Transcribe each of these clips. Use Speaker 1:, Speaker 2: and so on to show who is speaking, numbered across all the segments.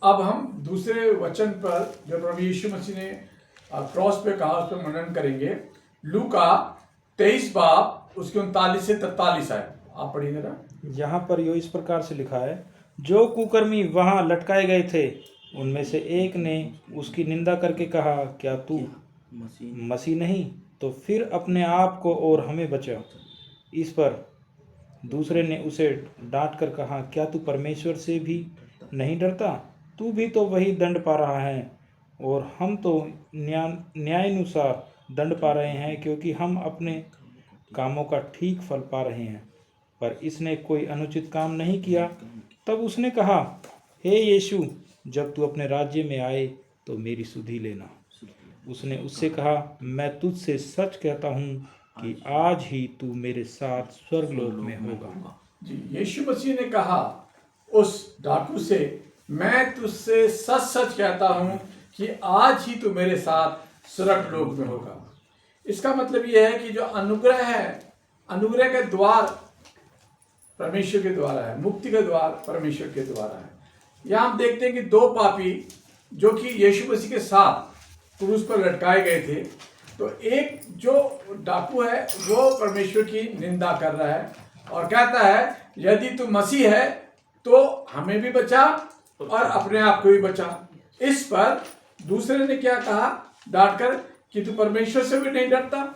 Speaker 1: अब हम दूसरे वचन पर जो प्रभु यीशु मसीह ने क्रॉस पे कहा उस पर मनन करेंगे। लूका 23 बाब उसके 39 से 43 आए, आप पढ़िए जरा।
Speaker 2: यहाँ पर यो इस प्रकार से लिखा है, जो कुकर्मी वहाँ लटकाए गए थे उनमें से एक ने उसकी निंदा करके कहा, क्या तू मसीह नहीं तो फिर अपने आप को और हमें बचा। इस पर दूसरे ने उसे डांट कर कहा, क्या तू परमेश्वर से भी नहीं डरता? तू भी तो वही दंड पा रहा है और हम तो न्यायानुसार दंड पा रहे हैं, क्योंकि हम अपने कामों का ठीक फल पा रहे हैं। पर इसने कोई अनुचित काम नहीं किया। तब उसने कहा, हे यीशु, जब तू अपने राज्य में आए तो मेरी सुधि लेना। उसने उससे कहा, मैं तुझसे सच कहता हूँ कि आज ही तू मेरे साथ स्वर्गलोक में होगा।
Speaker 1: जी, यीशु मसीह ने कहा उस डाकू से, मैं तुझसे सच सच कहता हूँ कि आज ही तू मेरे साथ स्वर्गलोक में होगा। इसका मतलब यह है कि जो अनुग्रह है, अनुग्रह का द्वार परमेश्वर के द्वारा है, मुक्ति का द्वार परमेश्वर के द्वारा है। यहाँ हम देखते हैं कि दो पापी जो कि यीशु मसीह के साथ क्रूस पर लटकाए गए थे, तो एक जो डाकू है वो परमेश्वर की निंदा कर रहा है और कहता है, यदि तू मसीह है तो हमें भी बचा और अपने आप को भी बचा। इस पर दूसरे ने क्या कहा डांट कर कि तू परमेश्वर से भी नहीं डरता?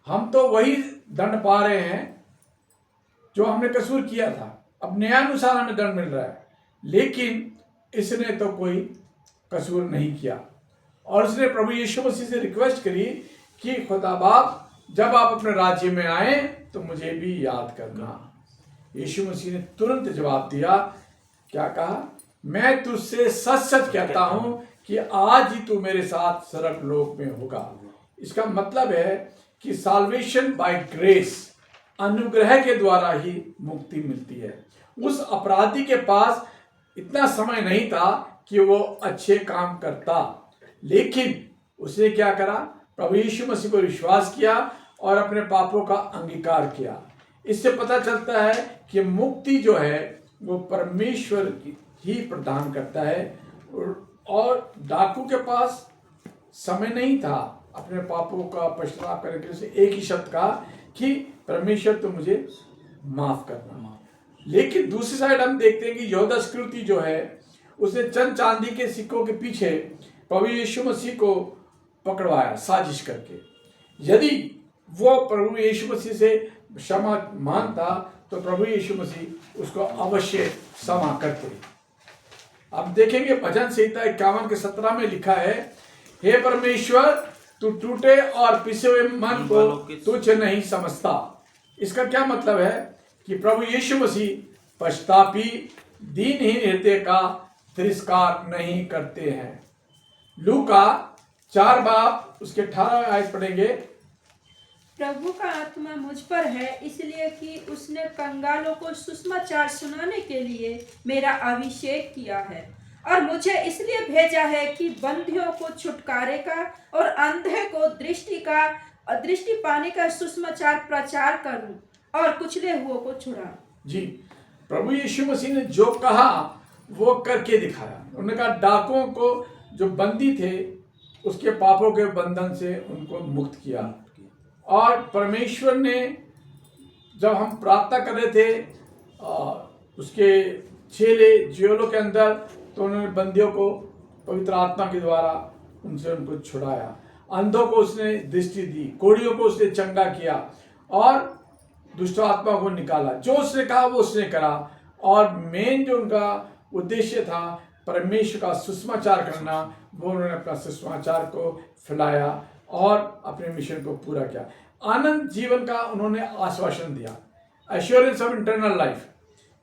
Speaker 1: हम तो वही दंड पा रहे हैं जो हमने कसूर किया था, अब न्यायानुसार हमें दंड मिल रहा है, लेकिन इसने तो कोई कसूर नहीं किया। और उसने प्रभु यीशु मसीह से रिक्वेस्ट करी कि खुदा बाप, जब आप अपने राज्य में आए तो मुझे भी याद करना। यीशु मसीह ने तुरंत जवाब दिया, क्या कहा? मैं तुझसे सच सच कहता हूं कि आज ही तू मेरे साथ स्वर्गलोक में होगा। इसका मतलब है कि साल्वेशन बाय ग्रेस, अनुग्रह के द्वारा ही मुक्ति मिलती है। उस अपराधी के पास इतना समय नहीं था कि वो अच्छे काम करता, लेकिन उसने क्या करा? प्रभु यीशु मसीह पर विश्वास किया और अपने पापों का अंगीकार किया। इससे पता चलता है कि मुक्ति जो है वो परमेश्वर ही प्रदान करता है। और डाकू के पास समय नहीं था अपने पापों का पश्चाताप करने के लिए, एक ही शब्द कहा कि परमेश्वर तो मुझे माफ करना। लेकिन दूसरी साइड हम देखते हैं कि यहूदा इस्करियोती जो है उसने चंद चांदी के सिक्कों के पीछे प्रभु यीशु मसीह को पकड़वाया साजिश करके। यदि वो प्रभु यीशु मसीह से क्षमा मांगता तो प्रभु यीशु मसीह उसको अवश्य क्षमा करते। अब देखेंगे भजन संहिता 51 के 17 में लिखा है, हे परमेश्वर, तू टूटे और पिसे हुए मन को तुच्छ नहीं समझता। इसका क्या मतलब है कि प्रभु यीशु मसीह पश्चातापी दीनहीन हृदय का तिरस्कार नहीं करते हैं। लूका 4 बाब उसके 18 आयत पढ़ेंगे।
Speaker 3: प्रभु का आत्मा मुझ पर है, इसलिए कि उसने कंगालों को सुसमाचार सुनाने के लिए मेरा अभिषेक किया है, और मुझे इसलिए भेजा है कि बंधियों को छुटकारे का और अंधे को दृष्टि पाने का सुसमाचार प्रचार करूं और कुचले हुओं को छुड़ाऊं।
Speaker 1: जी, प्रभु यीशु मसीह ने जो कहा वो करके दिखाया। उन्होंने कहा डाकुओं को जो बंदी थे उसके पापों के बंधन से उनको मुक्त किया। और परमेश्वर ने जब हम प्रार्थना कर रहे थे उसके छेले जेलों के अंदर, तो उन्होंने बंदियों को पवित्र आत्मा के द्वारा उनको छुड़ाया। अंधों को उसने दृष्टि दी, कोढ़ियों को उसने चंगा किया और दुष्ट आत्मा को निकाला। जो उसने कहा वो उसने करा। और मेन जो उनका उद्देश्य था परमेश्वर का सुसमाचार करना, वो उन्होंने अपना सुसमाचार को फैलाया और अपने मिशन को पूरा किया। आनंद जीवन का उन्होंने आश्वासन दिया, एश्योरेंस ऑफ इंटरनल लाइफ।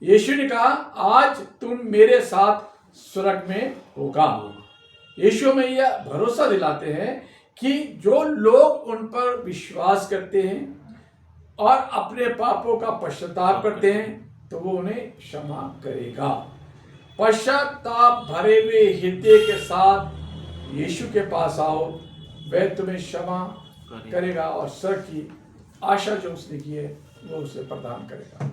Speaker 1: यीशु ने कहा, आज तुम मेरे साथ स्वर्ग में होगा। यीशु में यह भरोसा दिलाते हैं कि जो लोग उन पर विश्वास करते हैं और अपने पापों का पश्चाताप करते हैं तो वो उन्हें क्षमा करेगा। पश्चाताप भरे हुए हृदय के साथ यीशु के पास आओ, वह तुम्हें क्षमा करेगा और स्वर्ग की आशा जो उसने की है वो उसे प्रदान करेगा।